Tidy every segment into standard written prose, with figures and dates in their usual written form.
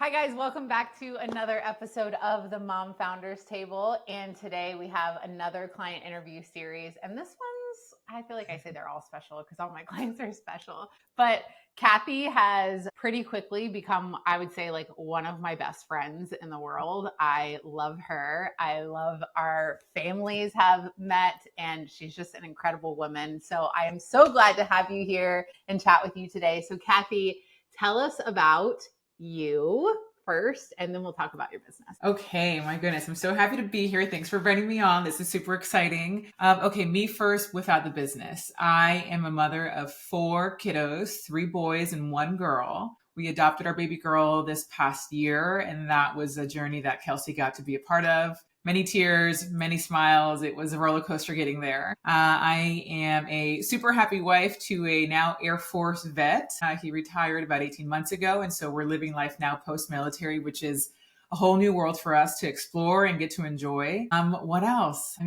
Hi guys, welcome back to another episode of the Mom Founders Table. And today we have another client interview series. And this one's, I feel like I say they're all special because all my clients are special. But Kathy has pretty quickly become, I would say, like one of my best friends in the world. I love her. I love our families have met, and she's just an incredible woman. So I am so glad to have you here and chat with you today. So Kathy, tell us about you first, and then we'll talk about your business. Okay, my goodness. I'm so happy to be here. Thanks for inviting me on. This is super exciting. Okay, me first without the business. I am a mother of 4 kiddos, 3 boys and 1 girl. We adopted our baby girl this past year, and that was a journey that Kelsey got to be a part of. Many tears, many smiles. It was a roller coaster getting there. I am a super happy wife to a now Air Force vet. He retired about 18 months ago, and so we're living life now post-military, which is a whole new world for us to explore and get to enjoy. What else?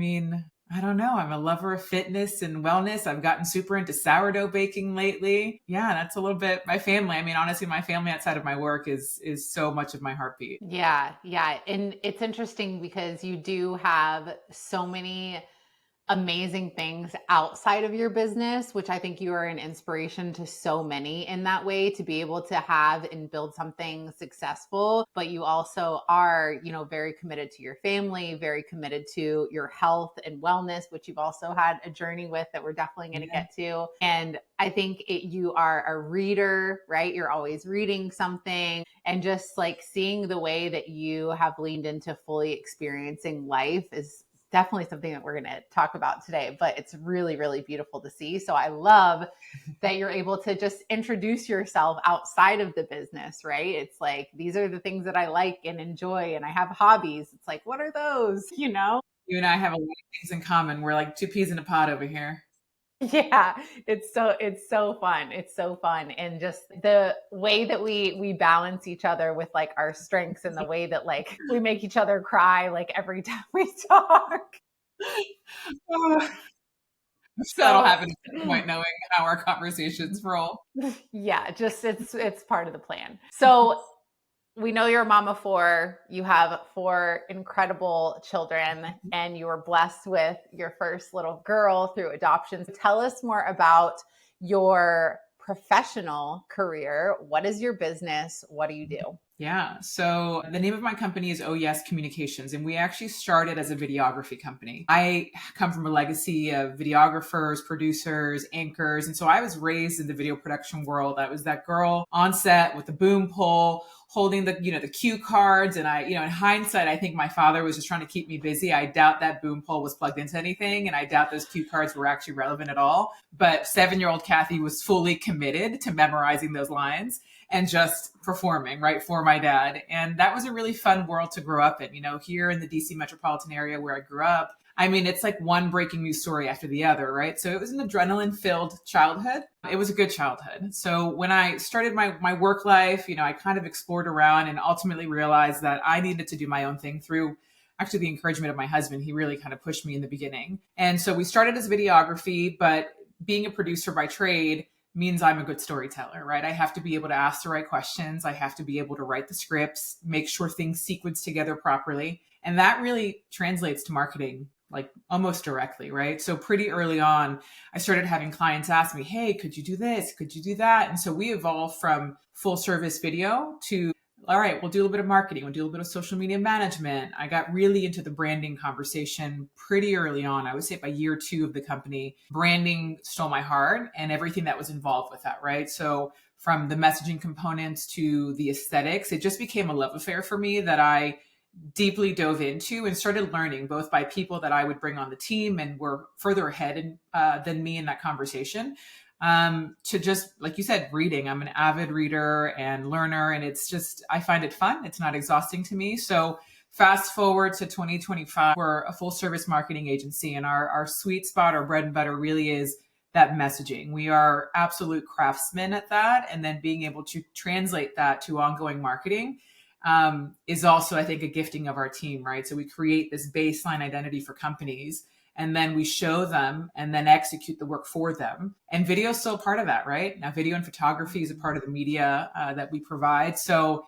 I don't know. I'm a lover of fitness and wellness. I've gotten super into sourdough baking lately. Yeah, that's a little bit my family. Honestly, my family outside of my work is so much of my heartbeat. Yeah. And it's interesting because you do have so many amazing things outside of your business, which I think you are an inspiration to so many in that way, to be able to have and build something successful. But you also are, very committed to your family, very committed to your health and wellness, which you've also had a journey with that we're definitely going to get to. And I think you are a reader, right? You're always reading something, and just like seeing the way that you have leaned into fully experiencing life is definitely something that we're going to talk about today, but it's really, really beautiful to see. So I love that you're able to just introduce yourself outside of the business, right? It's like, these are the things that I like and enjoy, and I have hobbies. It's like, what are those? You and I have a lot of things in common. We're like 2 peas in a pod over here. Yeah, it's so fun. It's so fun. And just the way that we balance each other with like our strengths, and the way that like we make each other cry like every time we talk. That'll So happen at some point, knowing how our conversations roll. yeah, just it's part of the plan. So we know you're a mom of 4. You have 4 incredible children, and you were blessed with your first little girl through adoption. Tell us more about your professional career. What is your business? What do you do? Yeah. So the name of my company is OES Communications, and we actually started as a videography company. I come from a legacy of videographers, producers, anchors. And so I was raised in the video production world. I was that girl on set with the boom pole, holding the cue cards. And in hindsight, I think my father was just trying to keep me busy. I doubt that boom pole was plugged into anything. And I doubt those cue cards were actually relevant at all. But 7-year-old Kathy was fully committed to memorizing those lines and just performing, right, for my dad. And that was a really fun world to grow up in. Here in the DC metropolitan area where I grew up, it's like one breaking news story after the other, right? So it was an adrenaline-filled childhood. It was a good childhood. So when I started my work life, I kind of explored around and ultimately realized that I needed to do my own thing through actually the encouragement of my husband. He really kind of pushed me in the beginning. And so we started as videography, but being a producer by trade means I'm a good storyteller, right? I have to be able to ask the right questions. I have to be able to write the scripts, make sure things sequence together properly. And that really translates to marketing, like almost directly, right? So pretty early on, I started having clients ask me, hey, could you do this? Could you do that? And so we evolved from full service video to, all right, we'll do a little bit of marketing. We'll do a little bit of social media management. I got really into the branding conversation pretty early on. I would say by year 2 of the company, branding stole my heart and everything that was involved with that, right? So from the messaging components to the aesthetics, it just became a love affair for me that I deeply dove into and started learning both by people that I would bring on the team and were further ahead than me in that conversation. To just, like you said, reading. I'm an avid reader and learner, and it's just, I find it fun. It's not exhausting to me. So fast forward to 2025, we're a full service marketing agency, and our sweet spot, our bread and butter really is that messaging. We are absolute craftsmen at that. And then being able to translate that to ongoing marketing is also, I think, a gifting of our team, right? So we create this baseline identity for companies, and then we show them and then execute the work for them. And video is still part of that, right? Now, video and photography is a part of the media that we provide. So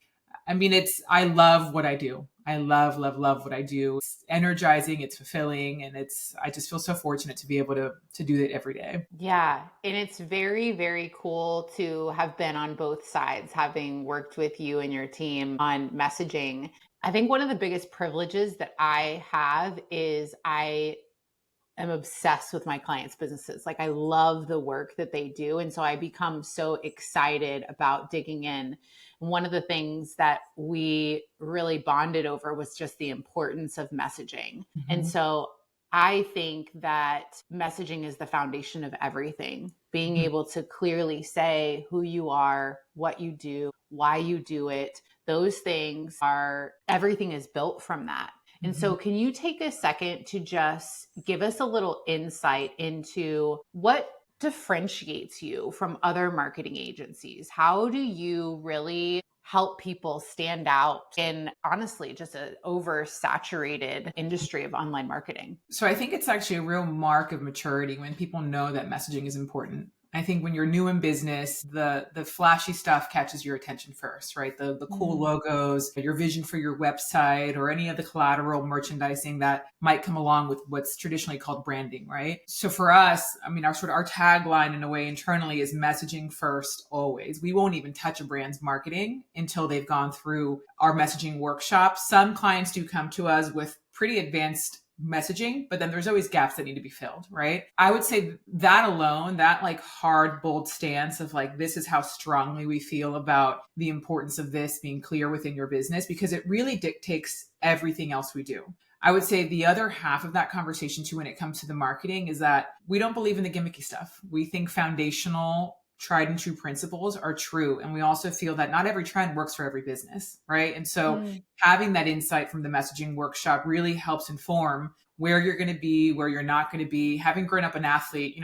I mean, I love what I do. I love what I do. It's energizing, it's fulfilling, and I just feel so fortunate to be able to do it every day. Yeah. And it's very, very cool to have been on both sides, having worked with you and your team on messaging. I think one of the biggest privileges that I have is I'm obsessed with my clients' businesses. Like I love the work that they do. And so I become so excited about digging in. One of the things that we really bonded over was just the importance of messaging. And Mhm. so I think that messaging is the foundation of everything. Being Mhm. able to clearly say who you are, what you do, why you do it, those things are, everything is built from that. And so, Mhm. can you take a second to just give us a little insight into what differentiates you from other marketing agencies? How do you really help people stand out in honestly just an oversaturated industry of online marketing? So I think it's actually a real mark of maturity when people know that messaging is important. I think when you're new in business, the flashy stuff catches your attention first, right? The cool Mm. logos, your vision for your website, or any of the collateral merchandising that might come along with what's traditionally called branding, right? So for us, I mean, our tagline in a way internally is messaging first always. We won't even touch a brand's marketing until they've gone through our messaging workshop. Some clients do come to us with pretty advanced messaging, but then there's always gaps that need to be filled, right? I would say that alone, that like hard, bold stance of like, this is how strongly we feel about the importance of this being clear within your business, because it really dictates everything else we do. I would say the other half of that conversation too, when it comes to the marketing, is that we don't believe in the gimmicky stuff. We think foundational tried and true principles are true. And we also feel that not every trend works for every business, right? And so Mm. having that insight from the messaging workshop really helps inform where you're going to be, where you're not going to be. Having grown up an athlete,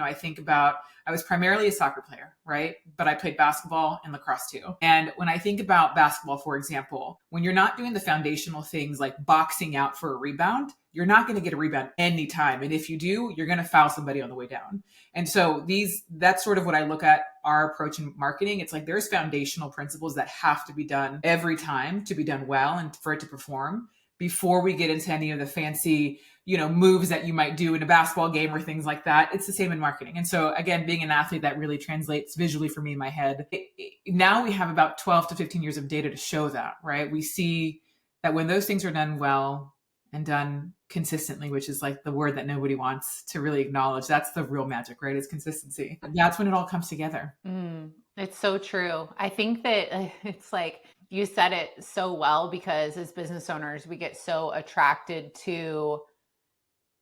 I was primarily a soccer player, right? But I played basketball and lacrosse too. And when I think about basketball, for example, when you're not doing the foundational things like boxing out for a rebound, you're not going to get a rebound anytime. And if you do, you're going to foul somebody on the way down. And so that's sort of what I look at our approach in marketing. It's like there's foundational principles that have to be done every time to be done well and for it to perform before we get into any of the fancy, moves that you might do in a basketball game or things like that. It's the same in marketing. And so again, being an athlete, that really translates visually for me in my head. Now we have about 12 to 15 years of data to show that, right? We see that when those things are done well and done consistently, which is like the word that nobody wants to really acknowledge, that's the real magic, right? It's consistency. That's when it all comes together. Mm, it's so true. I think that it's like you said it so well because as business owners, we get so attracted to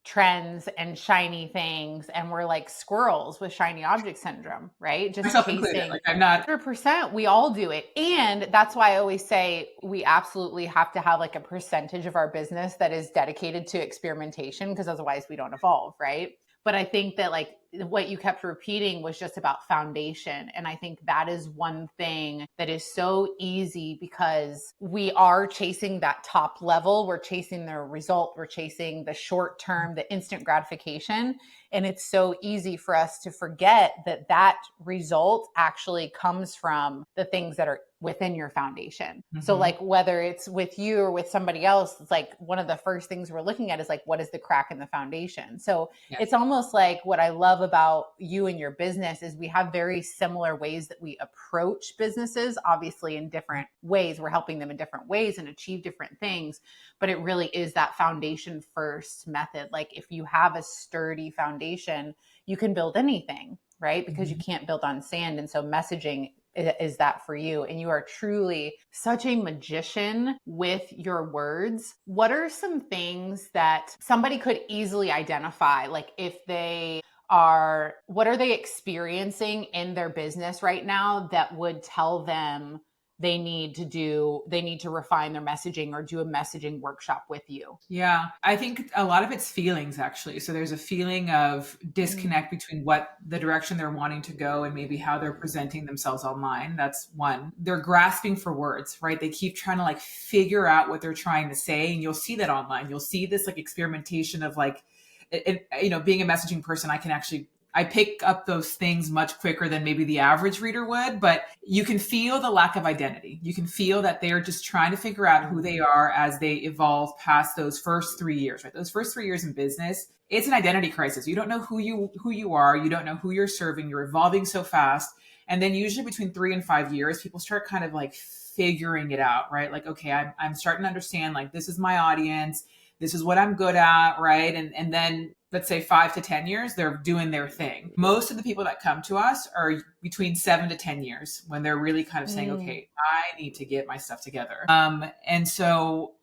trends and shiny things, and we're like squirrels with shiny object syndrome, right? Just Myself included. chasing. Like I'm not. 100%, we all do it. And that's why I always say we absolutely have to have like a percentage of our business that is dedicated to experimentation because otherwise we don't evolve, right? But I think that like what you kept repeating was just about foundation. And I think that is one thing that is so easy because we are chasing that top level. We're chasing the result. We're chasing the short term, the instant gratification. And it's so easy for us to forget that that result actually comes from the things that are within your foundation. So Mhm. like whether it's with you or with somebody else, it's like one of the first things we're looking at is like, what is the crack in the foundation? So Yeah. it's almost like what I love about you and your business is we have very similar ways that we approach businesses, obviously in different ways. We're helping them in different ways and achieve different things, but it really is that foundation first method. Like if you have a sturdy foundation, you can build anything, right? Because you Mhm. can't build on sand. And so messaging is that for you, and you are truly such a magician with your words. What are some things that somebody could easily identify, like if they are, what are they experiencing in their business right now that would tell them they need to refine their messaging or do a messaging workshop with you? Yeah, I think a lot of it's feelings actually. So there's a feeling of Mm. disconnect between what the direction they're wanting to go and maybe how they're presenting themselves online. That's one. They're grasping for words, right? They keep trying to like figure out what they're trying to say. And you'll see that online. You'll see this like experimentation of like, being a messaging person, I can actually I pick up those things much quicker than maybe the average reader would, but you can feel the lack of identity. You can feel that they're just trying to figure out who they are as they evolve past those first 3 years, right? Those first 3 years in business, it's an identity crisis. You don't know who you are. You don't know who you're serving. You're evolving so fast. And then usually between 3 and 5 years, people start kind of like figuring it out, right? Like, okay, I'm starting to understand, like, this is my audience. This is what I'm good at, right? And then let's say 5 to 10 years, they're doing their thing. Most of the people that come to us are between 7 to 10 years when they're really kind of saying, okay, I need to get my stuff together. And so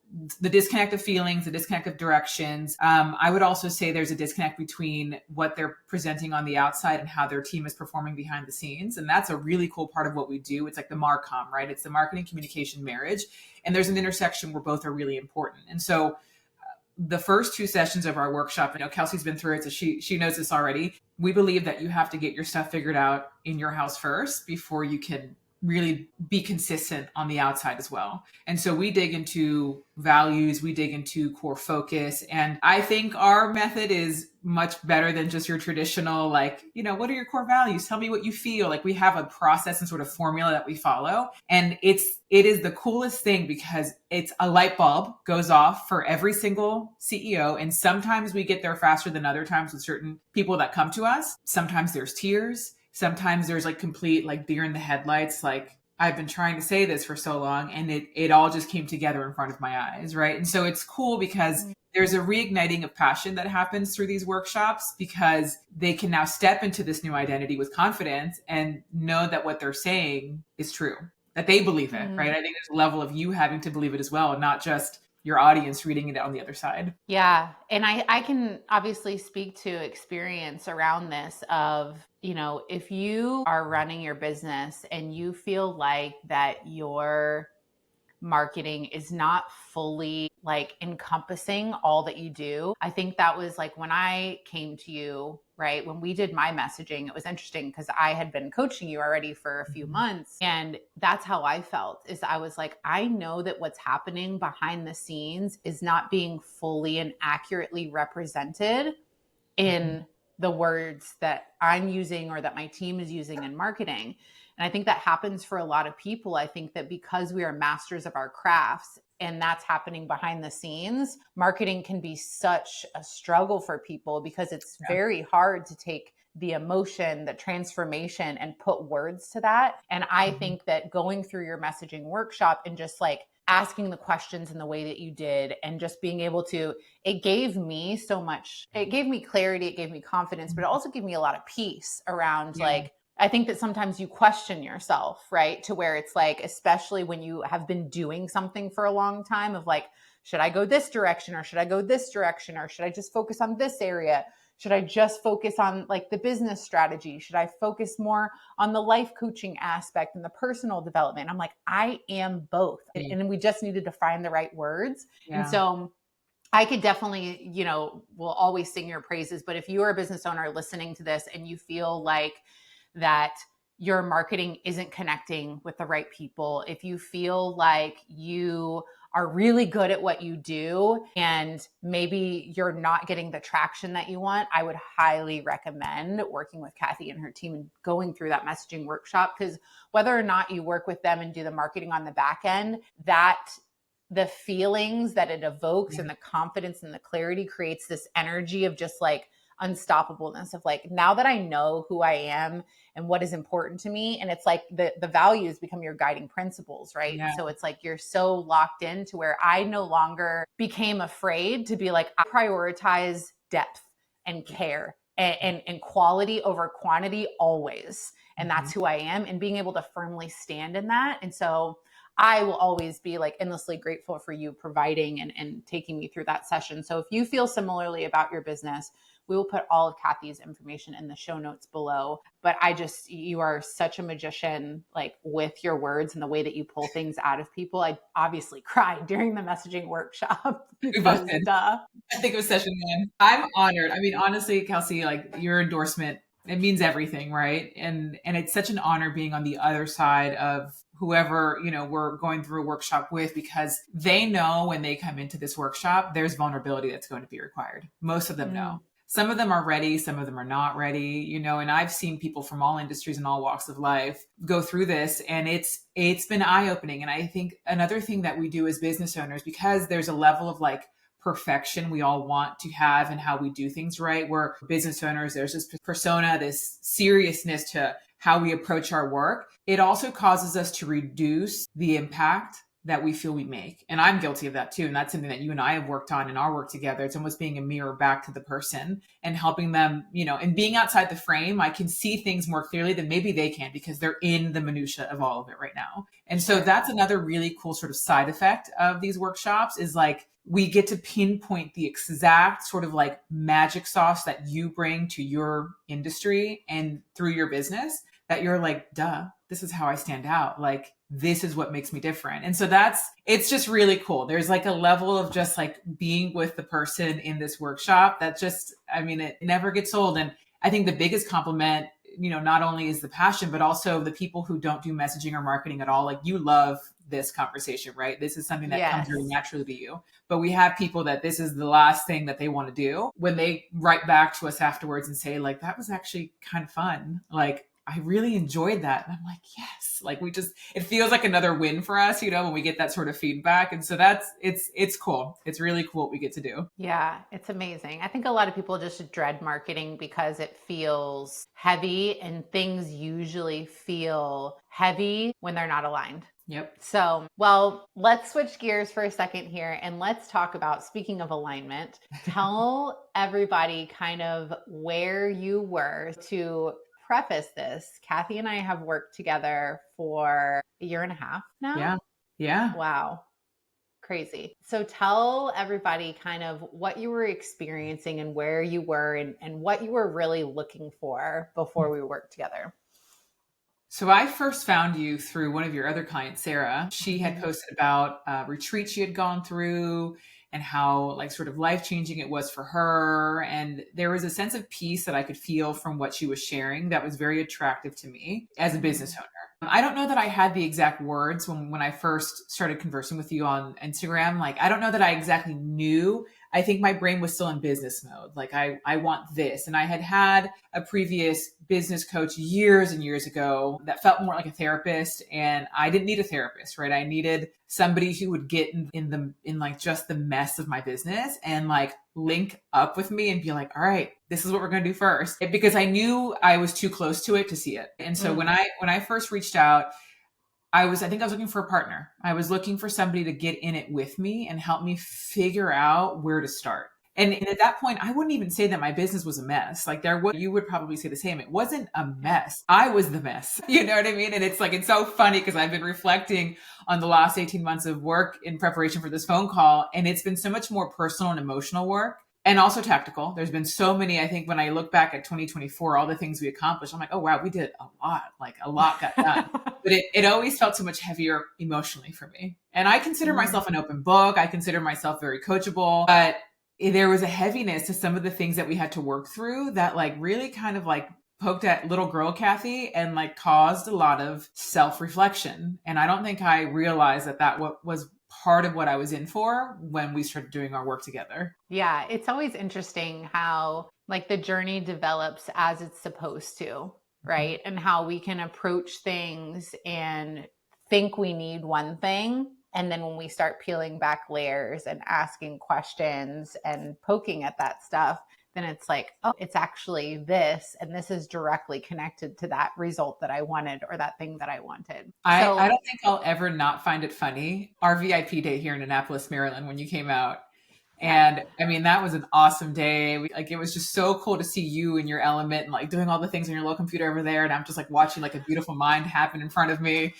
the disconnect of feelings, the disconnect of directions. I would also say there's a disconnect between what they're presenting on the outside and how their team is performing behind the scenes. And that's a really cool part of what we do. It's like the MarCom, right? It's the marketing communication marriage. And there's an intersection where both are really important. And so the first 2 sessions of our workshop, Kelsey's been through it, so she knows this already. We believe that you have to get your stuff figured out in your house first before you can really be consistent on the outside as well. And so we dig into values, we dig into core focus. And I think our method is much better than just your traditional, like, what are your core values? Tell me what you feel. Like, we have a process and sort of formula that we follow. And it is the coolest thing because it's a light bulb goes off for every single CEO. And sometimes we get there faster than other times with certain people that come to us. Sometimes there's tears. Sometimes there's like complete like deer in the headlights, like I've been trying to say this for so long and it all just came together in front of my eyes, right? And so it's cool because there's a reigniting of passion that happens through these workshops because they can now step into this new identity with confidence and know that what they're saying is true, that they believe it, right? I think there's a level of you having to believe it as well, not just your audience reading it on the other side. Yeah. And I can obviously speak to experience around this of, if you are running your business and you feel like that your marketing is not fully like encompassing all that you do. I think that was like when I came to you, right? When we did my messaging, it was interesting because I had been coaching you already for a few months. And that's how I felt is I was like, I know that what's happening behind the scenes is not being fully and accurately represented in the words that I'm using or that my team is using in marketing. And I think that happens for a lot of people. I think that because we are masters of our crafts and that's happening behind the scenes, marketing can be such a struggle for people because it's very hard to take the emotion, the transformation, and put words to that. And I think that going through your messaging workshop and just like asking the questions in the way that you did and just being able to, it gave me so much, it gave me clarity, it gave me confidence, but it also gave me a lot of peace around like, I think that sometimes you question yourself, right? To where it's like, especially when you have been doing something for a long time of like, should I go this direction or should I go this direction? Or should I just focus on this area? Should I just focus on like the business strategy? Should I focus more on the life coaching aspect and the personal development? I'm like, I am both. And we just needed to find the right words. And so I could definitely, will always sing your praises. But if you are a business owner listening to this and you feel like that your marketing isn't connecting with the right people, if you feel like you are really good at what you do and maybe you're not getting the traction that you want, I would highly recommend working with Kathy and her team and going through that messaging workshop, because whether or not you work with them and do the marketing on the back end, that the feelings that it evokes and the confidence and the clarity creates this energy of just like unstoppableness of like, now that I know who I am and what is important to me. And it's like the values become your guiding principles, right? Yeah. So it's like, you're so locked in to where I no longer became afraid to be like, I prioritize depth and care and quality over quantity always. And that's who I am, and being able to firmly stand in that. And so I will always be like endlessly grateful for you providing and taking me through that session. So if you feel similarly about your business, we will put all of Kathy's information in the show notes below. But you are such a magician, like with your words and the way that you pull things out of people. I obviously cried during the messaging workshop. Because, I think it was session 1. I'm honored. I mean, honestly, Kelsey, like your endorsement, it means everything, right? And it's such an honor being on the other side of whoever, we're going through a workshop with, because they know when they come into this workshop, there's vulnerability that's going to be required. Most of them know. Some of them are ready, some of them are not ready, and I've seen people from all industries and all walks of life go through this, and it's been eye-opening. And I think another thing that we do as business owners, because there's a level of like perfection we all want to have and how we do things right. We're business owners. There's this persona, this seriousness to how we approach our work. It also causes us to reduce the impact that we feel we make. And I'm guilty of that too. And that's something that you and I have worked on in our work together. It's almost being a mirror back to the person and helping them, and being outside the frame. I can see things more clearly than maybe they can because they're in the minutia of all of it right now. And so that's another really cool sort of side effect of these workshops is like, we get to pinpoint the exact sort of like magic sauce that you bring to your industry and through your business that you're like, duh, this is how I stand out. Like, this is what makes me different. And so it's just really cool. There's like a level of just like being with the person in this workshop that just, it never gets old. And I think the biggest compliment, not only is the passion, but also the people who don't do messaging or marketing at all. Like, you love this conversation, right? This is something that comes really naturally to you. But we have people that this is the last thing that they want to do when they write back to us afterwards and say like, that was actually kind of fun. Like, I really enjoyed that. And I'm like, yes, like it feels like another win for us, when we get that sort of feedback. And so it's cool. It's really cool what we get to do. Yeah, it's amazing. I think a lot of people just dread marketing because it feels heavy, and things usually feel heavy when they're not aligned. Yep. So, well, let's switch gears for a second here and let's talk about, speaking of alignment, tell everybody kind of where you were. To preface this, Kathy and I have worked together for a year and a half now. Yeah. Yeah. Wow. Crazy. So tell everybody kind of what you were experiencing and where you were and what you were really looking for before we worked together. So I first found you through one of your other clients, Sarah. She had posted about a retreat she had gone through and how like sort of life-changing it was for her. And there was a sense of peace that I could feel from what she was sharing that was very attractive to me as a business owner. I don't know that I had the exact words when I first started conversing with you on Instagram. Like, I don't know that I exactly knew. I think my brain was still in business mode. Like, I want this. And I had a previous business coach years and years ago that felt more like a therapist. And I didn't need a therapist, right? I needed somebody who would get in like just the mess of my business and like link up with me and be like, all right, this is what we're going to do first. Because I knew I was too close to it to see it. And so when I first reached out, I think I was looking for a partner. I was looking for somebody to get in it with me and help me figure out where to start. And at that point, I wouldn't even say that my business was a mess. Like, you would probably say the same. It wasn't a mess. I was the mess. You know what I mean? And it's so funny because I've been reflecting on the last 18 months of work in preparation for this phone call. And it's been so much more personal and emotional work. And also tactical. There's been so many, I think when I look back at 2024, all the things we accomplished, I'm like, oh, wow, we did a lot. Like, a lot got done. But it always felt so much heavier emotionally for me. And I consider myself an open book. I consider myself very coachable. But there was a heaviness to some of the things that we had to work through that like really kind of like poked at little girl Kathy and like caused a lot of self-reflection. And I don't think I realized that was part of what I was in for when we started doing our work together. Yeah, it's always interesting how like the journey develops as it's supposed to, right? And how we can approach things and think we need one thing. And then when we start peeling back layers and asking questions and poking at that stuff, then it's like, oh, it's actually this. And this is directly connected to that result that I wanted or that thing that I wanted. I don't think I'll ever not find it funny. Our VIP day here in Annapolis, Maryland, when you came out. And I mean, that was an awesome day. It was just so cool to see you in your element and like doing all the things on your little computer over there. And I'm just like watching like a beautiful mind happen in front of me.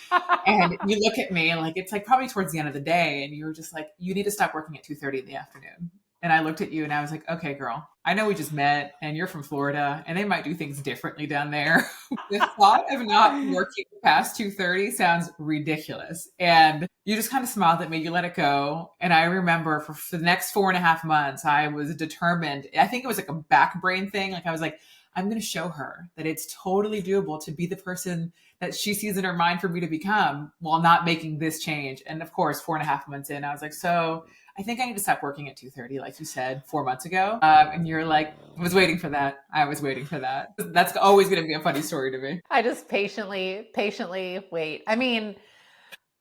And you look at me and like, it's like probably towards the end of the day. And you were just like, you need to stop working at 2:30 in the afternoon. And I looked at you and I was like, okay, girl, I know we just met and you're from Florida and they might do things differently down there. The thought of not working past 2:30 sounds ridiculous. And you just kind of smiled at me. You let it go. And I remember for the next 4.5 months, I was determined. I think it was like a back brain thing. Like I was like, I'm going to show her that it's totally doable to be the person that she sees in her mind for me to become while not making this change. And of course, 4.5 months in, I was like, so I think I need to stop working at 2:30, like you said 4 months ago. And you're like, I was waiting for that. I was waiting for that. That's always going to be a funny story to me. I just patiently wait. I mean,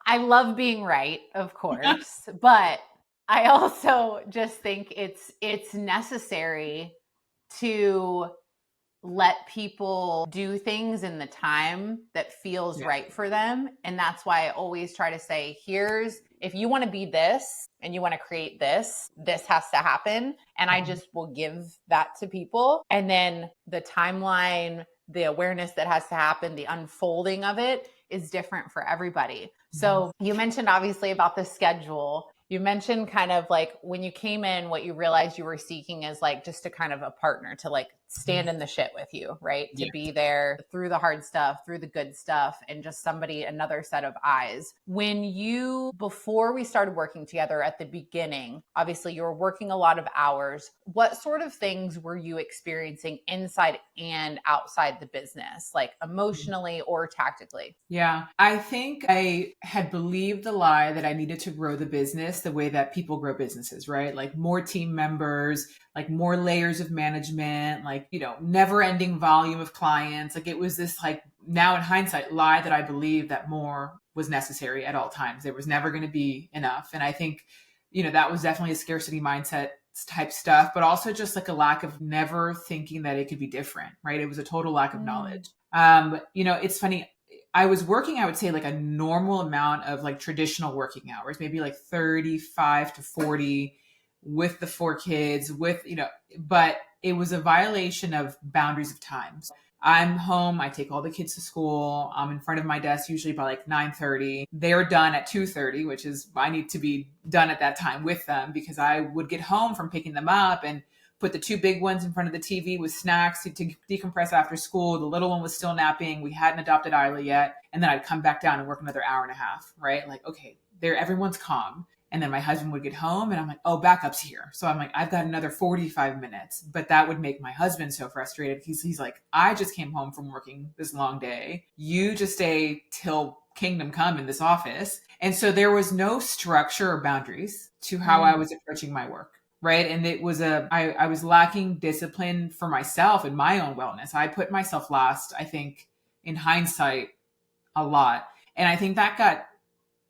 I love being right, of course, but I also just think it's necessary to let people do things in the time that feels Yeah. right for them. And that's why I always try to say, if you want to be this and you want to create this, this has to happen. And I just will give that to people. And then the timeline, the awareness that has to happen, the unfolding of it is different for everybody. So you mentioned obviously about the schedule. You mentioned kind of like when you came in, what you realized you were seeking is like just a kind of a partner to like stand in the shit with you, right? To Yeah. be there through the hard stuff, through the good stuff, and just another set of eyes. Before we started working together at the beginning, obviously you were working a lot of hours. What sort of things were you experiencing inside and outside the business, like emotionally or tactically? Yeah. I think I had believed the lie that I needed to grow the business the way that people grow businesses, right? Like more team members, like more layers of management, like, never ending volume of clients. Like it was this like now in hindsight lie that I believed that more was necessary at all times. There was never going to be enough. And I think, that was definitely a scarcity mindset type stuff, but also just like a lack of never thinking that it could be different, right? It was a total lack of knowledge. It's funny. I was working, I would say like a normal amount of like traditional working hours, maybe like 35 to 40 with the 4 kids but it was a violation of boundaries of times. I'm home, I take all the kids to school. I'm in front of my desk usually by like 9:30. They're done at 2:30, which is I need to be done at that time with them because I would get home from picking them up and put the 2 big ones in front of the TV with snacks to decompress after school. The little one was still napping. We hadn't adopted Isla yet. And then I'd come back down and work another hour and a half, right? Like, okay, everyone's calm. And then my husband would get home and I'm like, oh, backup's here. So I'm like, I've got another 45 minutes. But that would make my husband so frustrated. He's like, I just came home from working this long day. You just stay till kingdom come in this office. And so there was no structure or boundaries to how I was approaching my work. Right. And it was I was lacking discipline for myself and my own wellness. I put myself last, I think, in hindsight, a lot. And I think that got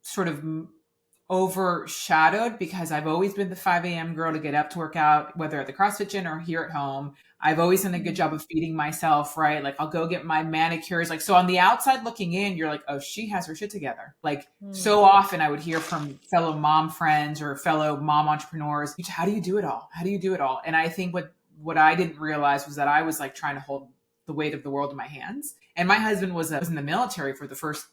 sort of overshadowed because I've always been the 5 a.m. girl to get up to work out, whether at the CrossFit gym or here at home. I've always done a good job of feeding myself, right? Like I'll go get my manicures. Like, so on the outside looking in, you're like, oh, she has her shit together. Like so often I would hear from fellow mom friends or fellow mom entrepreneurs, how do you do it all? How do you do it all? And I think what I didn't realize was that I was like trying to hold the weight of the world in my hands. And my husband was in the military for the first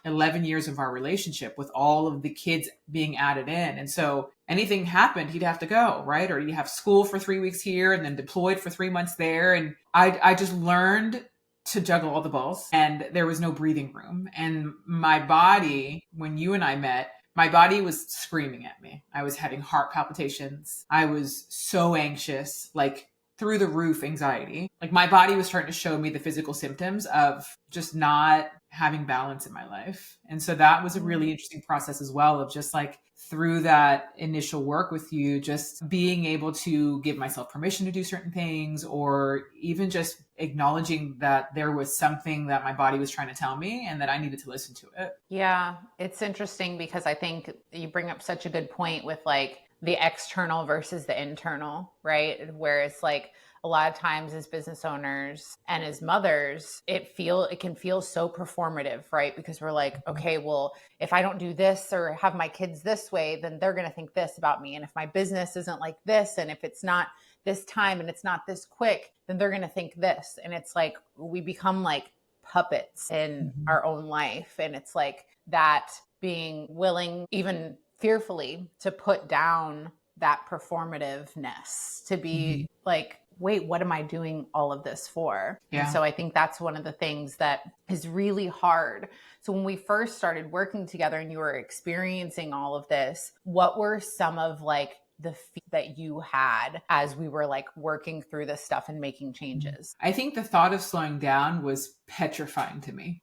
11 years of our relationship with all of the kids being added in. And so anything happened, he'd have to go, right? Or he'd have school for 3 weeks here and then deployed for 3 months there. And I just learned to juggle all the balls and there was no breathing room. And my body, when you and I met, my body was screaming at me. I was having heart palpitations. I was so anxious, like through the roof anxiety. Like my body was starting to show me the physical symptoms of just not having balance in my life. And so that was a really interesting process as well of just like through that initial work with you, just being able to give myself permission to do certain things or even just acknowledging that there was something that my body was trying to tell me and that I needed to listen to it. Yeah, it's interesting because I think you bring up such a good point with like the external versus the internal, right? Where it's like a lot of times as business owners and as mothers, it can feel so performative, right? Because we're like, okay, well, if I don't do this or have my kids this way, then they're going to think this about me. And if my business isn't like this, and if it's not this time and it's not this quick, then they're going to think this. And it's like, we become like puppets in our own life. And it's like that being willing, even fearfully, to put down that performativeness, to be like, wait, what am I doing all of this for? Yeah. And so I think that's one of the things that is really hard. So when we first started working together and you were experiencing all of this, what were some of like the that you had as we were like working through this stuff and making changes? I think the thought of slowing down was petrifying to me.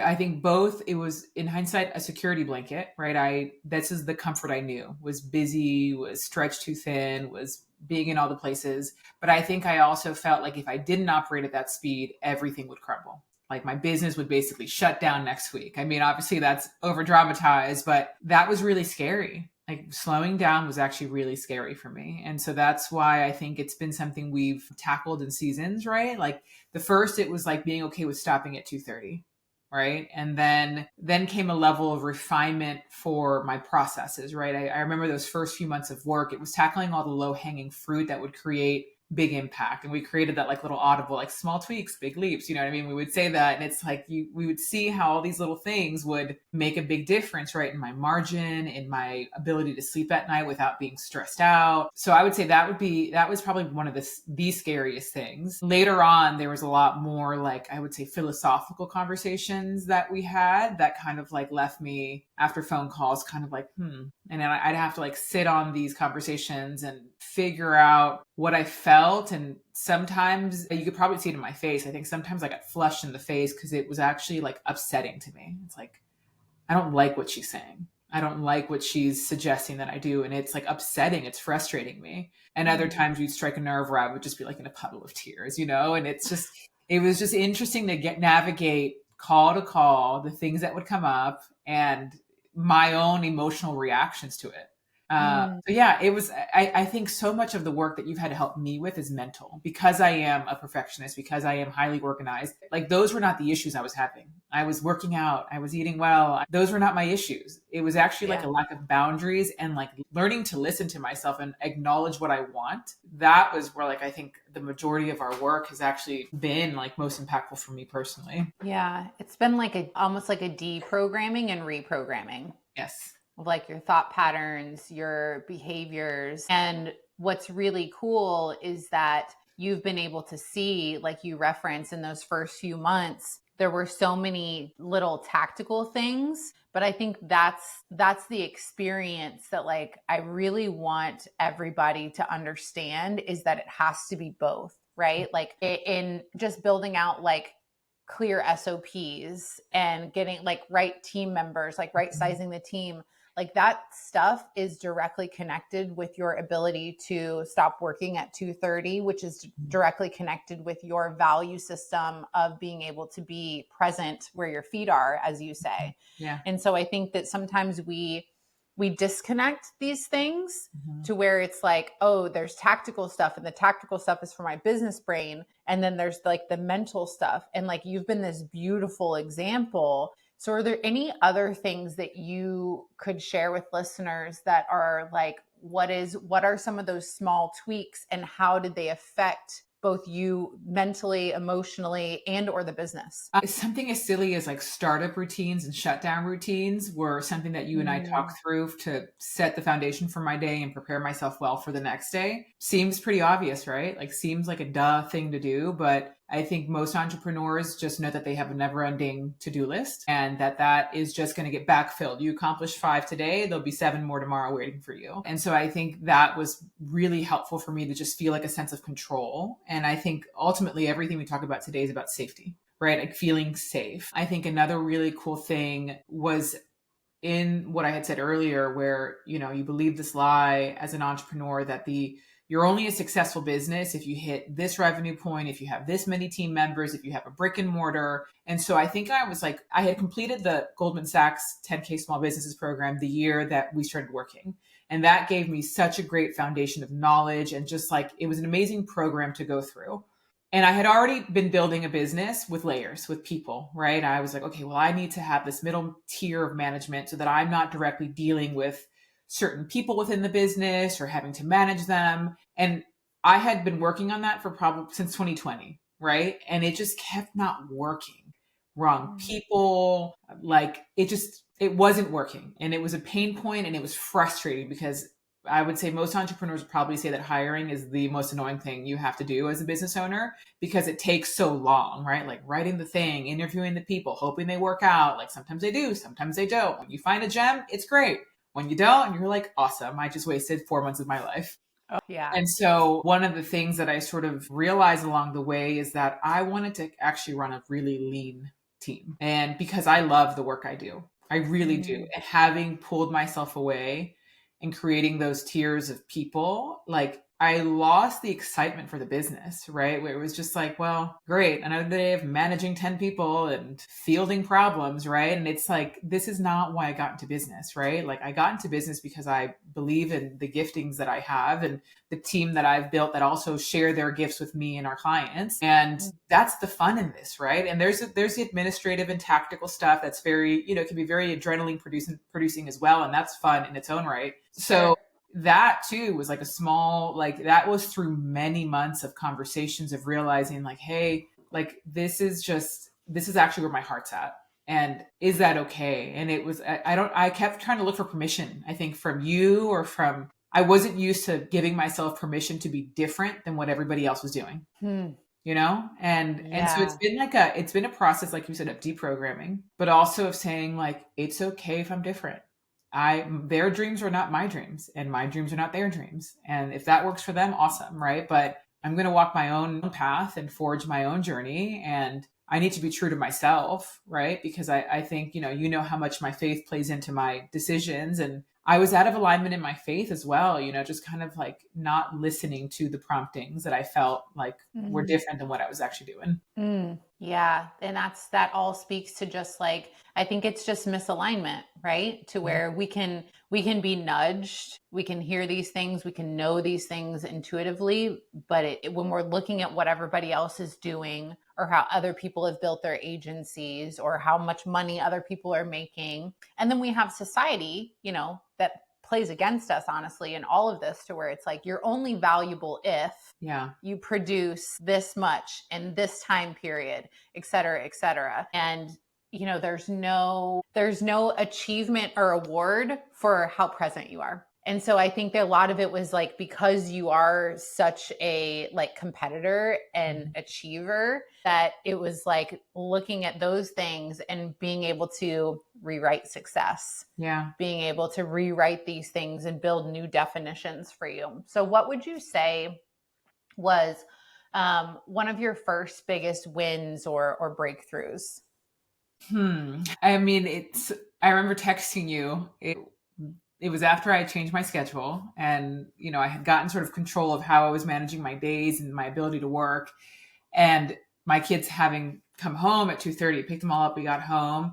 I think both, it was in hindsight a security blanket, right? This is the comfort I knew, was busy, was stretched too thin, was being in all the places. But I think I also felt like if I didn't operate at that speed, everything would crumble. Like my business would basically shut down next week. I mean, obviously that's over dramatized, but that was really scary. Like slowing down was actually really scary for me. And so that's why I think it's been something we've tackled in seasons, right? Like the first, it was like being okay with stopping at 2:30, right? And then came a level of refinement for my processes, right? I remember those first few months of work, it was tackling all the low hanging fruit that would create big impact. And we created that like little audible, like small tweaks, big leaps. You know what I mean? We would say that, and it's like we would see how all these little things would make a big difference, right? In my margin, in my ability to sleep at night without being stressed out. So I would say that was probably one of the scariest things. Later on, there was a lot more, like, I would say, philosophical conversations that we had that kind of like left me after phone calls kind of like, and then I'd have to like sit on these conversations and figure out what I felt. And sometimes you could probably see it in my face. I think sometimes I got flushed in the face because it was actually like upsetting to me. It's like, I don't like what she's saying. I don't like what she's suggesting that I do. And it's like upsetting. It's frustrating me. And other times you'd strike a nerve where I would just be like in a puddle of tears, and it was just interesting to navigate call to call, the things that would come up and my own emotional reactions to it. So yeah, it was, I think so much of the work that you've had to help me with is mental, because I am a perfectionist, because I am highly organized. Like those were not the issues I was having. I was working out, I was eating well. Those were not my issues. It was actually like a lack of boundaries and like learning to listen to myself and acknowledge what I want. That was where like, I think the majority of our work has actually been like most impactful for me personally. Yeah. It's been like almost like a deprogramming and reprogramming. Yes. Like your thought patterns, your behaviors. And what's really cool is that you've been able to see, like you referenced in those first few months, there were so many little tactical things, but I think that's the experience that like I really want everybody to understand, is that it has to be both, right? Like in just building out like clear SOPs and getting like right team members, like right sizing the team, like that stuff is directly connected with your ability to stop working at 2:30, which is directly connected with your value system of being able to be present where your feet are, as you say. Yeah. And so I think that sometimes we disconnect these things to where it's like, oh, there's tactical stuff, and the tactical stuff is for my business brain. And then there's like the mental stuff. And like, you've been this beautiful example. So are there any other things that you could share with listeners that are like, what are some of those small tweaks, and how did they affect both you mentally, emotionally, and or the business? Something as silly as like startup routines and shutdown routines were something that you and I talked through to set the foundation for my day and prepare myself well for the next day. Seems pretty obvious, right? Like seems like a duh thing to do, but I think most entrepreneurs just know that they have a never ending to-do list, and that is just going to get backfilled. You accomplish 5 today, there'll be 7 more tomorrow waiting for you. And so I think that was really helpful for me to just feel like a sense of control. And I think ultimately everything we talk about today is about safety, right? Like feeling safe. I think another really cool thing was in what I had said earlier, where, you believe this lie as an entrepreneur that you're only a successful business if you hit this revenue point, if you have this many team members, if you have a brick and mortar. And so I think I was like, I had completed the Goldman Sachs 10K Small Businesses program the year that we started working. And that gave me such a great foundation of knowledge, and just like, it was an amazing program to go through. And I had already been building a business with layers, with people, right? I was like, okay, well, I need to have this middle tier of management so that I'm not directly dealing with certain people within the business or having to manage them. And I had been working on that for probably since 2020, right? And it just kept not working. Wrong people, like it wasn't working. And it was a pain point, and it was frustrating, because I would say most entrepreneurs probably say that hiring is the most annoying thing you have to do as a business owner, because it takes so long, right? Like writing the thing, interviewing the people, hoping they work out. Like sometimes they do, sometimes they don't. When you find a gem, it's great. When you don't, you're like, awesome, I just wasted 4 months of my life. Oh, yeah. And so one of the things that I sort of realized along the way is that I wanted to actually run a really lean team. And because I love the work I do, I really do. And having pulled myself away and creating those tiers of people, like I lost the excitement for the business, right? Where it was just like, well, great, another day of managing 10 people and fielding problems, right? And it's like, this is not why I got into business, right? Like I got into business because I believe in the giftings that I have and the team that I've built that also share their gifts with me and our clients. And that's the fun in this, right? And there's the administrative and tactical stuff that's very, can be very adrenaline producing as well. And that's fun in its own right. So that too was like a small, like that was through many months of conversations of realizing like, hey, like this is actually where my heart's at. And is that okay? And it was, I kept trying to look for permission, I think from you or from, I wasn't used to giving myself permission to be different than what everybody else was doing. And so it's been a process, like you said, of deprogramming, but also of saying like, it's okay if I'm different. Their dreams are not my dreams and my dreams are not their dreams. And if that works for them, awesome. Right. But I'm going to walk my own path and forge my own journey. And I need to be true to myself. Right. Because I think, how much my faith plays into my decisions. And I was out of alignment in my faith as well, just kind of like not listening to the promptings that I felt like were different than what I was actually doing. Yeah. And that all speaks to just like, I think it's just misalignment, right? To where we can be nudged, we can hear these things, we can know these things intuitively, but when we're looking at what everybody else is doing or how other people have built their agencies or how much money other people are making, and then we have society, that plays against us, honestly, in all of this, to where it's like you're only valuable if you produce this much in this time period, et cetera, et cetera. And there's no achievement or award for how present you are. And so I think that a lot of it was like, because you are such a like competitor and achiever, that it was like looking at those things and being able to rewrite success. Yeah. Being able to rewrite these things and build new definitions for you. So what would you say was one of your first biggest wins or breakthroughs? I mean, I remember texting you. It was after I changed my schedule and, I had gotten sort of control of how I was managing my days and my ability to work. And my kids having come home at 2:30, picked them all up. We got home,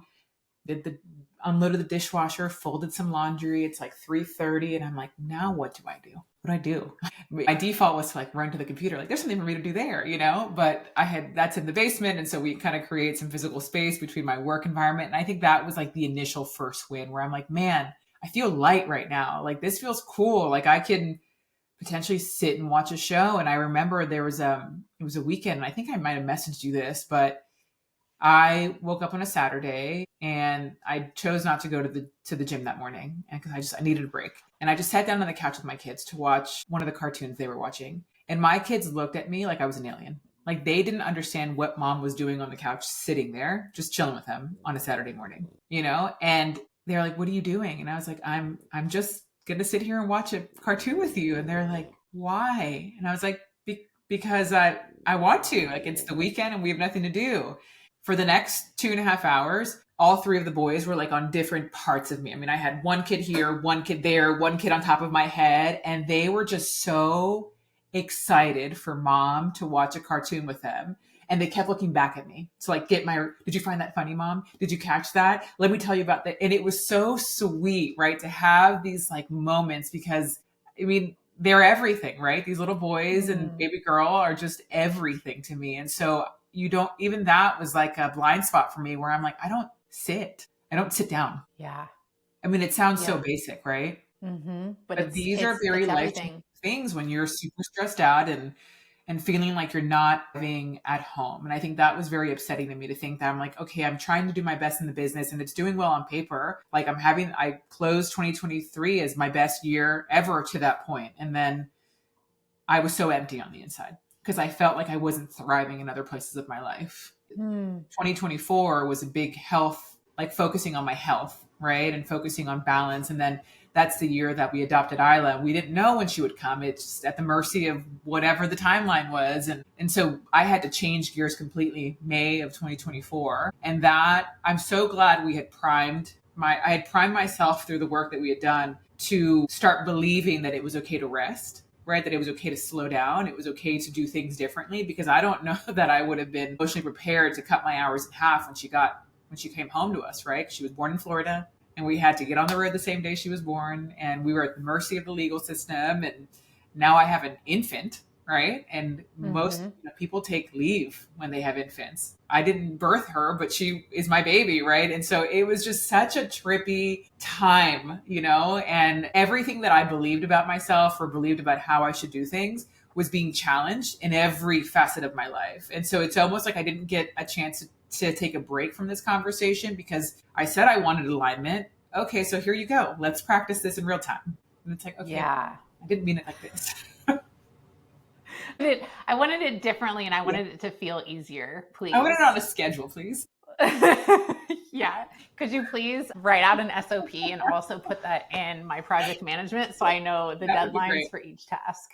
unloaded the dishwasher, folded some laundry. It's like 3:30. And I'm like, now what do I do? What do I do? My default was to like run to the computer. Like there's something for me to do there, but that's in the basement. And so we kind of create some physical space between my work environment. And I think that was like the initial first win where I'm like, man, I feel light right now. Like this feels cool. Like I can potentially sit and watch a show. And I remember it was a weekend. And I think I might've messaged you this, but I woke up on a Saturday and I chose not to go to the gym that morning because I needed a break. And I just sat down on the couch with my kids to watch one of the cartoons they were watching. And my kids looked at me like I was an alien. Like they didn't understand what mom was doing on the couch, sitting there, just chilling with them on a Saturday morning, and they're like, what are you doing? And I was like, I'm just going to sit here and watch a cartoon with you. And they're like, why? And I was like, because I want to. Like it's the weekend and we have nothing to do. For the next 2.5 hours, all three of the boys were like on different parts of me. I mean, I had one kid here, one kid there, one kid on top of my head. And they were just so excited for mom to watch a cartoon with them. And they kept looking back at me to like did you find that funny, mom? Did you catch that? Let me tell you about that. And it was so sweet, right? To have these like moments because I mean, they're everything, right? These little boys and baby girl are just everything to me. And so even that was like a blind spot for me where I'm like, I don't sit down. Yeah. I mean, it sounds so basic, right? But these are very life-changing things when you're super stressed out and feeling like you're not living at home. And I think that was very upsetting to me to think that I'm like, okay, I'm trying to do my best in the business and it's doing well on paper. Like I closed 2023 as my best year ever to that point. And then I was so empty on the inside because I felt like I wasn't thriving in other places of my life. 2024 was a big health, like focusing on my health, right? And focusing on balance. And then that's the year that we adopted Isla. We didn't know when she would come. It's just at the mercy of whatever the timeline was. And so I had to change gears completely May of 2024. And that I'm so glad I had primed myself through the work that we had done to start believing that it was okay to rest, right? That it was okay to slow down. It was okay to do things differently, because I don't know that I would have been emotionally prepared to cut my hours in half when she came home to us, right? She was born in Florida, and we had to get on the road the same day she was born, and we were at the mercy of the legal system. And now I have an infant, right? And most people take leave when they have infants. I didn't birth her, but she is my baby, right? And so it was just such a trippy time, and everything that I believed about myself or believed about how I should do things was being challenged in every facet of my life. And so it's almost like I didn't get a chance to take a break from this conversation, because I said I wanted alignment. Okay, so here you go. Let's practice this in real time. And it's like, okay, Yeah. I didn't mean it like this. I wanted it differently, and I wanted it to feel easier, please. I want it on a schedule, please. Yeah. Could you please write out an SOP and also put that in my project management so I know the deadlines for each task?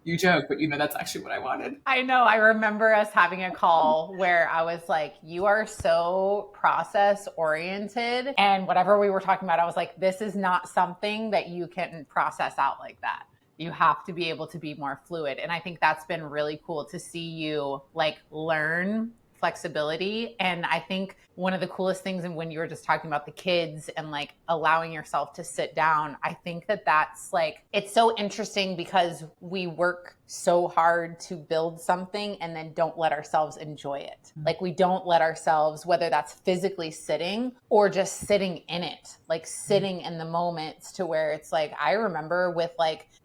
You joke, but that's actually what I wanted. I know. I remember us having a call where I was like, you are so process oriented. And whatever we were talking about, I was like, this is not something that you can process out like that. You have to be able to be more fluid. And I think that's been really cool to see you learn flexibility. And I think one of the coolest things, and when you were just talking about the kids and allowing yourself to sit down, I think that's it's so interesting, because we work so hard to build something and then don't let ourselves enjoy it. We don't let ourselves, whether that's physically sitting or just sitting in it, sitting in the moments, to where it's I remember with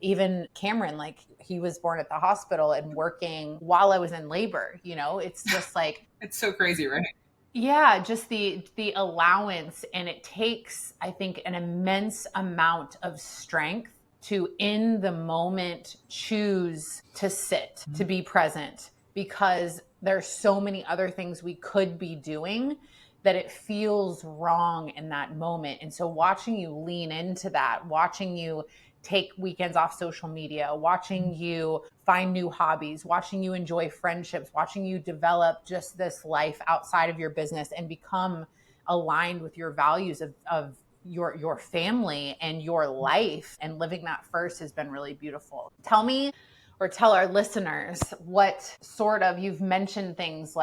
even Cameron, he was born at the hospital and working while I was in labor, it's just it's so crazy, right? Yeah, just the allowance. And it takes, I think, an immense amount of strength to, in the moment, choose to sit, to be present, because there's so many other things we could be doing that it feels wrong in that moment. And so watching you lean into that, watching you take weekends off social media, watching you find new hobbies, watching you enjoy friendships, watching you develop just this life outside of your business and become aligned with your values of your family and your life, and living that first has been really beautiful. Tell me, or tell our listeners, what sort of, you've mentioned things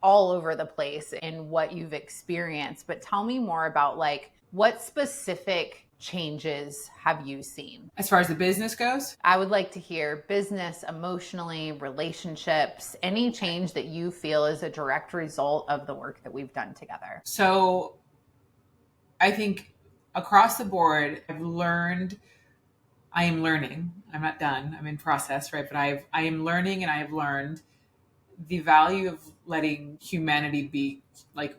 all over the place in what you've experienced, but tell me more about what specific changes have you seen? As far as the business goes? I would like to hear business, emotionally, relationships, any change that you feel is a direct result of the work that we've done together. So I think across the board, I am learning. I'm not done. I'm in process, right? But I am learning, and I have learned the value of letting humanity be,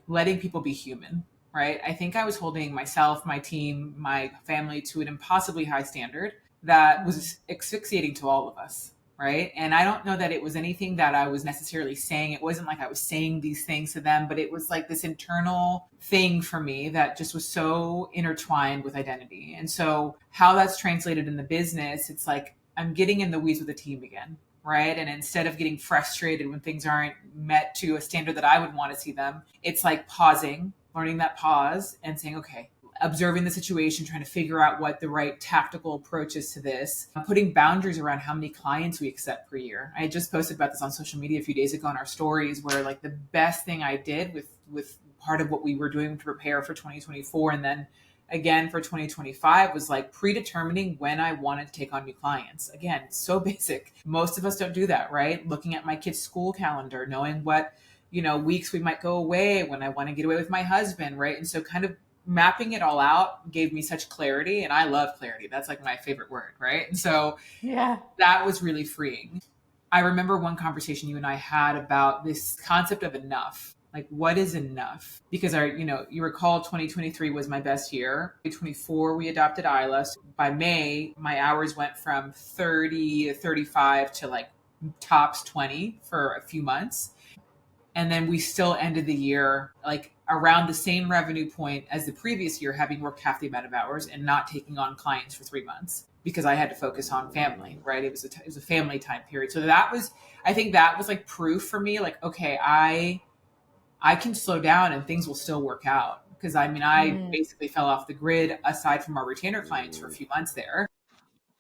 letting people be human. Right? I think I was holding myself, my team, my family to an impossibly high standard that was asphyxiating to all of us. Right? And I don't know that it was anything that I was necessarily saying. It wasn't like I was saying these things to them, but it was this internal thing for me that just was so intertwined with identity. And so how that's translated in the business, it's I'm getting in the weeds with the team again. Right? And instead of getting frustrated when things aren't met to a standard that I would want to see them, it's pausing, learning that pause and saying, okay, observing the situation, trying to figure out what the right tactical approach is to this, putting boundaries around how many clients we accept per year. I just posted about this on social media a few days ago on our stories, where the best thing I did with part of what we were doing to prepare for 2024 and then again for 2025 was predetermining when I wanted to take on new clients. Again, it's so basic. Most of us don't do that, right? Looking at my kids' school calendar, knowing what weeks we might go away, when I want to get away with my husband, right? And so kind of mapping it all out gave me such clarity, and I love clarity. That's my favorite word, right? And so yeah, that was really freeing. I remember one conversation you and I had about this concept of enough. What is enough? Because you recall 2023 was my best year. 2024, we adopted Isla. So by May, my hours went from 30 to 35 to tops 20 for a few months. And then we still ended the year like around the same revenue point as the previous year, having worked half the amount of hours and not taking on clients for 3 months because I had to focus on family, right? It was a family time period. So I think that was like proof for me, like, okay, I can slow down and things will still work out. Because I mean, I Mm. basically fell off the grid aside from our retainer clients for a few months there.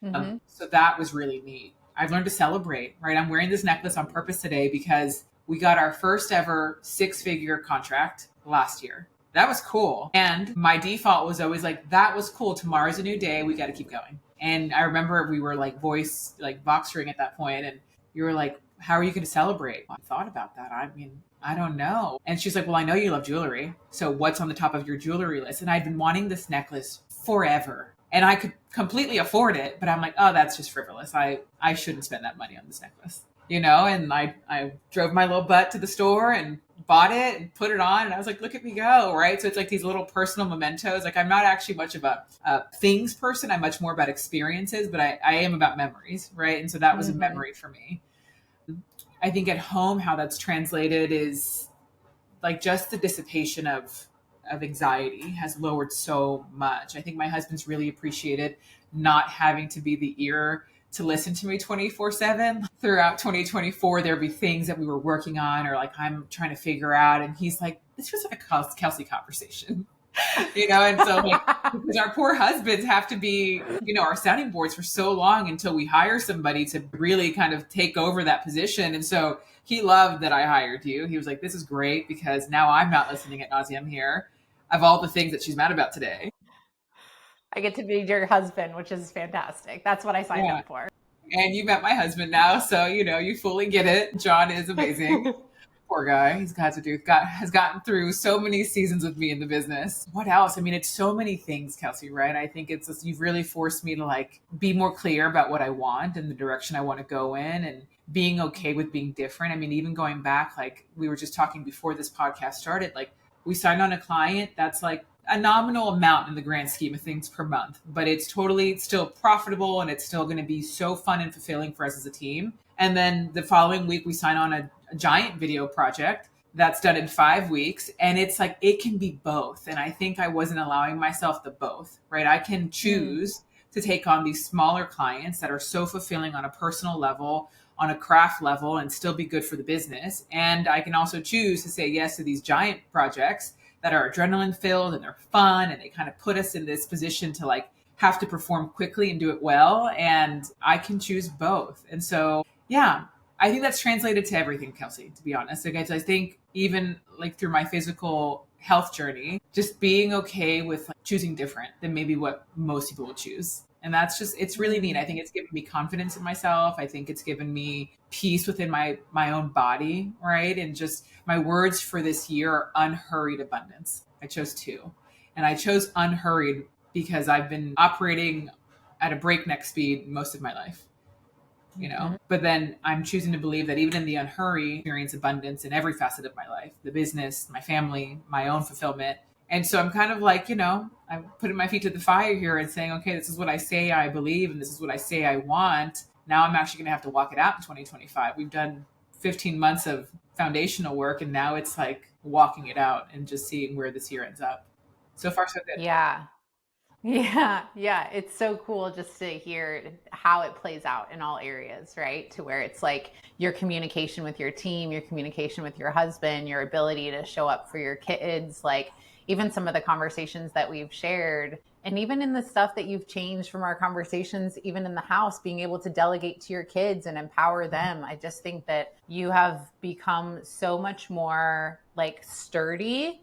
Mm-hmm. So that was really neat. I've learned to celebrate, right? I'm wearing this necklace on purpose today because we got our first ever 6-figure contract last year. That was cool. And my default was always like, that was cool. Tomorrow's a new day. We got to keep going. And I remember we were like boxering at that point, and you were like, how are you going to celebrate? I thought about that. I mean, I don't know. And she's like, well, I know you love jewelry. So what's on the top of your jewelry list? And I'd been wanting this necklace forever. And I could completely afford it, but I'm like, oh, that's just frivolous. I shouldn't spend that money on this necklace, you know? And I drove my little butt to the store and bought it and put it on. And I was like, look at me go, right? So it's like these little personal mementos. Like I'm not actually much of a things person. I'm much more about experiences, but I am about memories, right? And so that was a memory for me. I think at home, how that's translated is like just the dissipation of anxiety has lowered so much. I think my husband's really appreciated not having to be the ear to listen to me 24/7. Throughout 2024, there'd be things that we were working on or like I'm trying to figure out. And he's like, this was like a Kelsey conversation. You know, and so like because our poor husbands have to be, you know, our sounding boards for so long until we hire somebody to really kind of take over that position. And so he loved that I hired you. He was like, this is great because now I'm not listening at nauseum here of all the things that she's mad about today. I get to be your husband, which is fantastic. That's what I signed Yeah. up for. And you met my husband now, so you know you fully get it. John is amazing. Poor guy. Has gotten through so many seasons with me in the business. What else? I mean, it's so many things, Kelsey, right? I think it's just, you've really forced me to like be more clear about what I want and the direction I want to go in and being okay with being different. I mean, even going back, like we were just talking before this podcast started, like we signed on a client that's like a nominal amount in the grand scheme of things per month, but it's totally still profitable and it's still going to be so fun and fulfilling for us as a team. And then the following week, we sign on a giant video project that's done in 5 weeks. And it's like, it can be both. And I think I wasn't allowing myself the both, right? I can choose to take on these smaller clients that are so fulfilling on a personal level, on a craft level, and still be good for the business. And I can also choose to say yes to these giant projects that are adrenaline filled and they're fun. And they kind of put us in this position to like have to perform quickly and do it well. And I can choose both. And so, yeah, I think that's translated to everything, Kelsey, to be honest. Like, I think even like through my physical health journey, just being okay with like, choosing different than maybe what most people would choose. And that's just, it's really neat. I think it's given me confidence in myself. I think it's given me peace within my own body, right? And just my words for this year are unhurried abundance. I chose two. And I chose unhurried because I've been operating at a breakneck speed most of my life. You know, but then I'm choosing to believe that even in the unhurry, experience abundance in every facet of my life, the business, my family, my own fulfillment. And so I'm kind of like, you know, I'm putting my feet to the fire here and saying, okay, this is what I say I believe, and this is what I say I want. Now I'm actually going to have to walk it out in 2025. We've done 15 months of foundational work, and now it's like walking it out and just seeing where this year ends up. So far, so good. Yeah. Yeah. It's so cool just to hear how it plays out in all areas, right? To where it's like your communication with your team, your communication with your husband, your ability to show up for your kids, like even some of the conversations that we've shared, and even in the stuff that you've changed from our conversations, even in the house, being able to delegate to your kids and empower them. I just think that you have become so much more like sturdy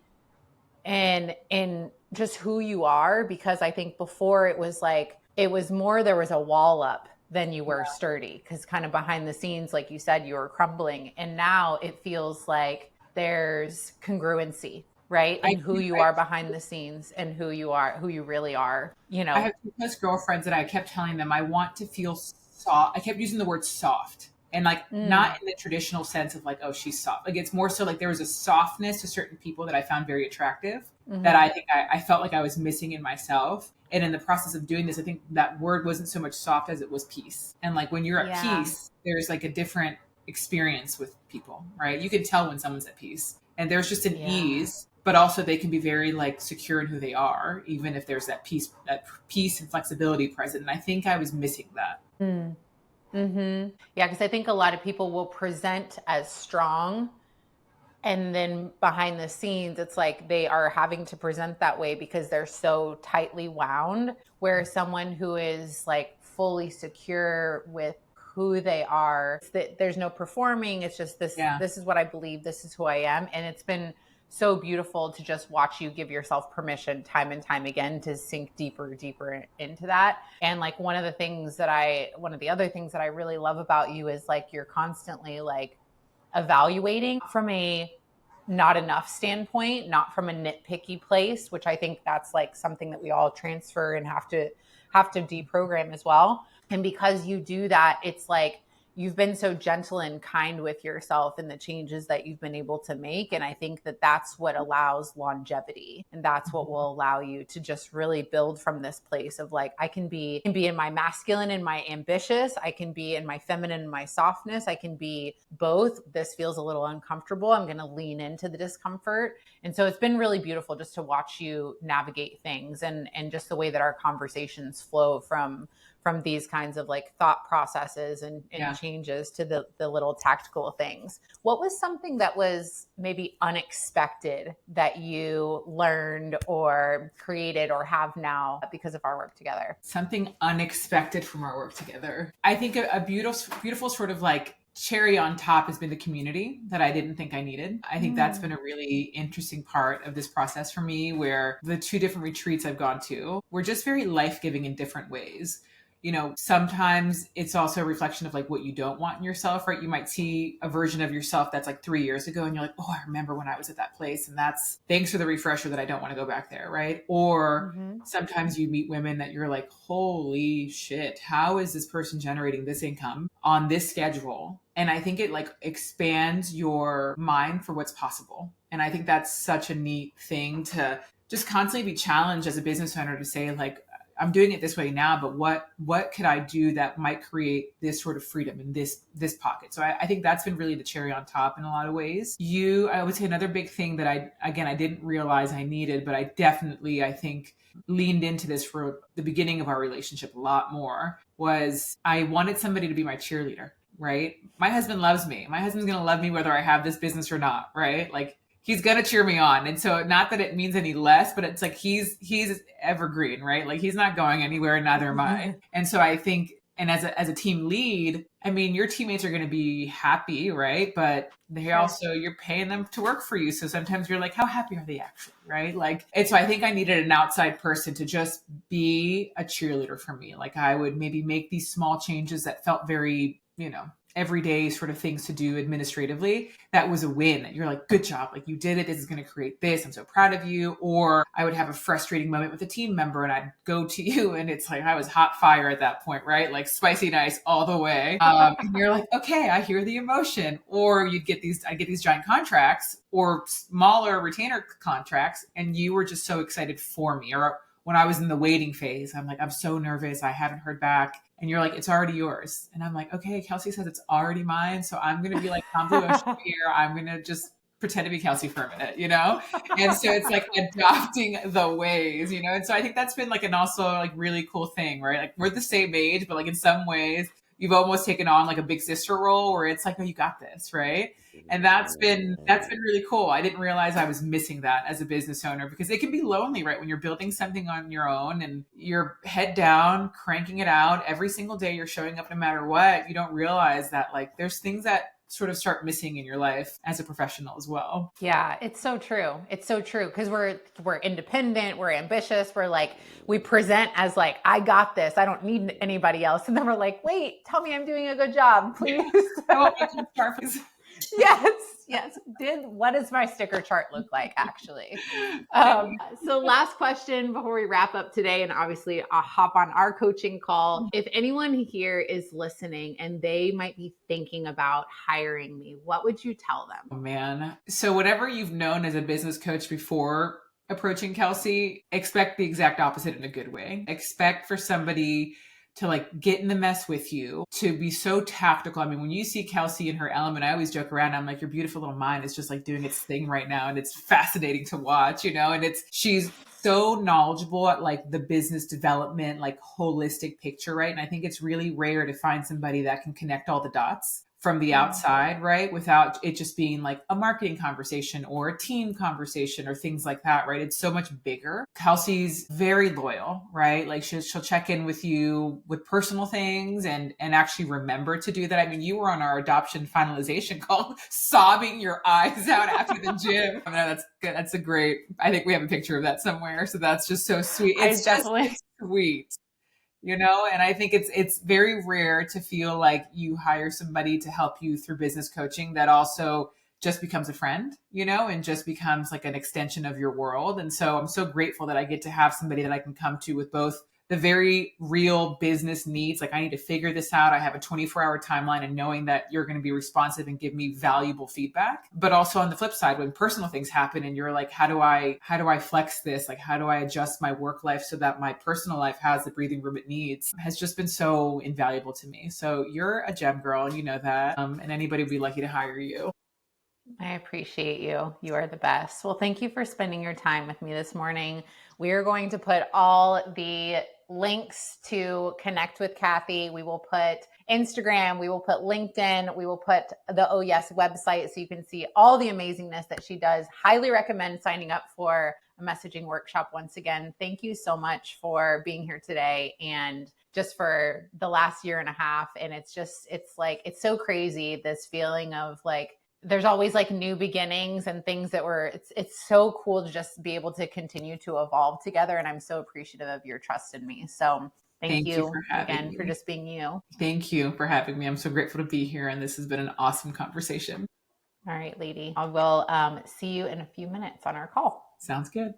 and in just who you are, because I think before it was like, it was more, there was a wall up than you were sturdy, because kind of behind the scenes, like you said, you were crumbling. And now it feels like there's congruency, right? And who you are behind the scenes and who you are, who you really are, you know. I have two close girlfriends that I kept telling them I want to feel soft. I kept using the word soft. And like not in the traditional sense of like, oh, she's soft. Like it's more so like there was a softness to certain people that I found very attractive that I think I felt like I was missing in myself. And in the process of doing this, I think that word wasn't so much soft as it was peace. And like when you're at peace, there's like a different experience with people, right? You can tell when someone's at peace, and there's just an Yeah. ease, but also they can be very like secure in who they are, even if there's that peace and flexibility present. And I think I was missing that. Mm-hmm. Yeah, because I think a lot of people will present as strong, and then behind the scenes, it's like they are having to present that way because they're so tightly wound. Where someone who is like fully secure with who they are, it's that there's no performing. It's just this. Yeah. This is what I believe. This is who I am, and it's been so beautiful to just watch you give yourself permission time and time again to sink deeper into that. And like one of the other things that I really love about you is like you're constantly like evaluating from a not enough standpoint, not from a nitpicky place, which I think that's like something that we all transfer and have to deprogram as well. And because you do that, it's like you've been so gentle and kind with yourself in the changes that you've been able to make. And I think that that's what allows longevity. And that's what will allow you to just really build from this place of like, I can be in my masculine and my ambitious. I can be in my feminine and my softness. I can be both. This feels a little uncomfortable. I'm going to lean into the discomfort. And so it's been really beautiful just to watch you navigate things, and just the way that our conversations flow from these kinds of like thought processes and Yeah. changes to the little tactical things. What was something that was maybe unexpected that you learned or created or have now because of our work together? Something unexpected from our work together. I think a beautiful sort of like cherry on top has been the community that I didn't think I needed. I think that's been a really interesting part of this process for me, where the two different retreats I've gone to were just very life-giving in different ways. Sometimes it's also a reflection of like what you don't want in yourself, right? You might see a version of yourself that's like 3 years ago and you're like, oh, I remember when I was at that place. And that's thanks for the refresher that I don't want to go back there, right? Or Mm-hmm. sometimes you meet women that you're like, holy shit, how is this person generating this income on this schedule? And I think it like expands your mind for what's possible. And I think that's such a neat thing to just constantly be challenged as a business owner to say like, I'm doing it this way now, but what could I do that might create this sort of freedom in this pocket? So I think that's been really the cherry on top in a lot of ways. I would say another big thing that I didn't realize I needed, but I think leaned into this for the beginning of our relationship a lot more, was I wanted somebody to be my cheerleader, right? My husband loves me. My husband's going to love me whether I have this business or not, right? Like he's going to cheer me on. And so not that it means any less, but it's like he's evergreen, right? Like he's not going anywhere, neither am I. And so I think, and as a team lead, I mean, your teammates are going to be happy, right? But they Sure. also, you're paying them to work for you. So sometimes you're like, how happy are they actually, right? Like, and so I think I needed an outside person to just be a cheerleader for me. Like I would maybe make these small changes that felt very, everyday sort of things to do administratively. That was a win. You're like, good job. Like you did it. This is going to create this. I'm so proud of you. Or I would have a frustrating moment with a team member and I'd go to you and it's like, I was hot fire at that point, right? Like spicy nice all the way. And you're like, okay, I hear the emotion. Or I get these giant contracts or smaller retainer contracts. And you were just so excited for me. Or when I was in the waiting phase, I'm like, I'm so nervous. I haven't heard back. And you're like, it's already yours. And I'm like, okay, Kelsey says it's already mine. So I'm going to be like Tom Blue Ocean here. I'm going to just pretend to be Kelsey for a minute. And so it's like adopting the ways, And so I think that's been like an also like really cool thing, right? Like we're the same age, but like in some ways you've almost taken on like a big sister role where it's like, no, you got this, right? And that's been really cool. I didn't realize I was missing that as a business owner because it can be lonely, right? When you're building something on your own and you're head down, cranking it out every single day, you're showing up no matter what. You don't realize that like there's things that sort of start missing in your life as a professional as well. Yeah, it's so true. It's so true because we're independent, we're ambitious, we're like we present as like I got this, I don't need anybody else, and then we're like, wait, tell me I'm doing a good job, please. I want my chart, please. Yes. What does my sticker chart look like actually? So last question before we wrap up today, and obviously I'll hop on our coaching call. If anyone here is listening and they might be thinking about hiring me, what would you tell them? Oh man. So whatever you've known as a business coach before approaching Kelsey, expect the exact opposite in a good way. Expect for somebody to like get in the mess with you, to be so tactical. I mean, when you see Kelsey in her element, I always joke around. I'm like, your beautiful little mind is just like doing its thing right now. And it's fascinating to watch, and she's so knowledgeable at like the business development, like holistic picture, right? And I think it's really rare to find somebody that can connect all the dots from the outside, right? Without it just being like a marketing conversation or a team conversation or things like that, right? It's so much bigger. Kelsey's very loyal, right? Like she'll check in with you with personal things and actually remember to do that. I mean, you were on our adoption finalization call, sobbing your eyes out after the gym. I mean, that's good. That's a great, I think we have a picture of that somewhere. So that's just so sweet. It's sweet. And I think it's very rare to feel like you hire somebody to help you through business coaching that also just becomes a friend, and just becomes like an extension of your world. And so I'm so grateful that I get to have somebody that I can come to with both the very real business needs. Like I need to figure this out. I have a 24-hour timeline, and knowing that you're going to be responsive and give me valuable feedback. But also on the flip side, when personal things happen and you're like, how do I flex this? Like, how do I adjust my work life so that my personal life has the breathing room it needs, has just been so invaluable to me. So you're a gem girl, and you know that. And anybody would be lucky to hire you. I appreciate you. You are the best. Well, thank you for spending your time with me this morning. We are going to put all the links to connect with Kathy. We will put Instagram, we will put LinkedIn, we will put the OES website so you can see all the amazingness that she does. Highly recommend signing up for a messaging workshop once again. Thank you so much for being here today and just for the last year and a half. And it's so crazy, this feeling of like, there's always like new beginnings and things that it's so cool to just be able to continue to evolve together. And I'm so appreciative of your trust in me. So thank you for having again me. for just being you. Thank you for having me. I'm so grateful to be here. And this has been an awesome conversation. All right, lady. I will see you in a few minutes on our call. Sounds good.